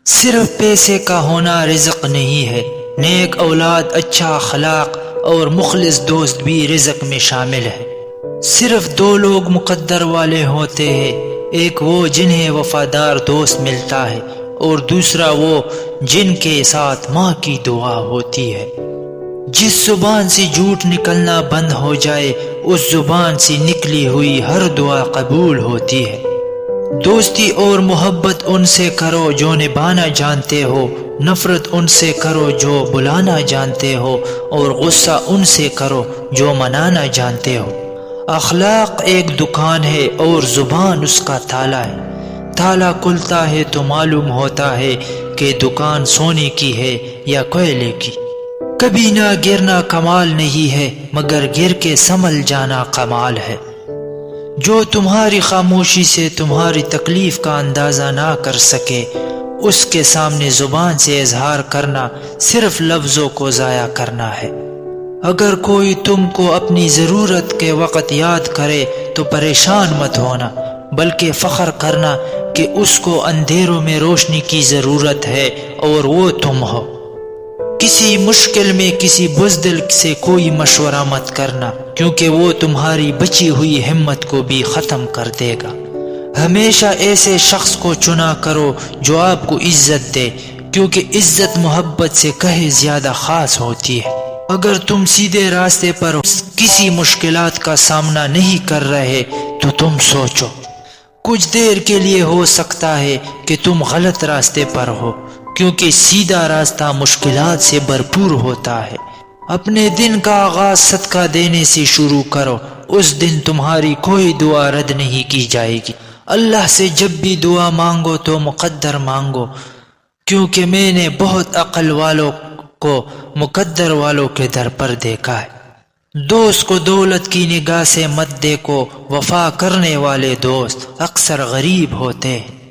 صرف پیسے کا ہونا رزق نہیں ہے، نیک اولاد، اچھا اخلاق اور مخلص دوست بھی رزق میں شامل ہے۔ صرف دو لوگ مقدر والے ہوتے ہیں، ایک وہ جنہیں وفادار دوست ملتا ہے، اور دوسرا وہ جن کے ساتھ ماں کی دعا ہوتی ہے۔ جس زبان سے جھوٹ نکلنا بند ہو جائے، اس زبان سے نکلی ہوئی ہر دعا قبول ہوتی ہے۔ دوستی اور محبت ان سے کرو جو نبھانا جانتے ہو، نفرت ان سے کرو جو بلانا جانتے ہو، اور غصہ ان سے کرو جو منانا جانتے ہو۔ اخلاق ایک دکان ہے اور زبان اس کا تالا ہے۔ تالا کھلتا ہے تو معلوم ہوتا ہے کہ دکان سونے کی ہے یا کوئلے کی۔ کبھی نہ گرنا کمال نہیں ہے، مگر گر کے سنبھل جانا کمال ہے۔ جو تمہاری خاموشی سے تمہاری تکلیف کا اندازہ نہ کر سکے، اس کے سامنے زبان سے اظہار کرنا صرف لفظوں کو ضائع کرنا ہے۔ اگر کوئی تم کو اپنی ضرورت کے وقت یاد کرے تو پریشان مت ہونا، بلکہ فخر کرنا کہ اس کو اندھیروں میں روشنی کی ضرورت ہے اور وہ تم ہو۔ کسی مشکل میں کسی بزدل سے کوئی مشورہ مت کرنا، کیونکہ وہ تمہاری بچی ہوئی ہمت کو بھی ختم کر دے گا۔ ہمیشہ ایسے شخص کو چنا کرو جو آپ کو عزت دے، کیونکہ عزت محبت سے کہیں زیادہ خاص ہوتی ہے۔ اگر تم سیدھے راستے پر کسی مشکلات کا سامنا نہیں کر رہے تو تم سوچو، کچھ دیر کے لیے ہو سکتا ہے کہ تم غلط راستے پر ہو، کیونکہ سیدھا راستہ مشکلات سے بھرپور ہوتا ہے۔ اپنے دن کا آغاز صدقہ دینے سے شروع کرو، اس دن تمہاری کوئی دعا رد نہیں کی جائے گی۔ اللہ سے جب بھی دعا مانگو تو مقدر مانگو، کیونکہ میں نے بہت عقل والوں کو مقدر والوں کے در پر دیکھا ہے۔ دوست کو دولت کی نگاہ سے مت دیکھو، وفا کرنے والے دوست اکثر غریب ہوتے ہیں۔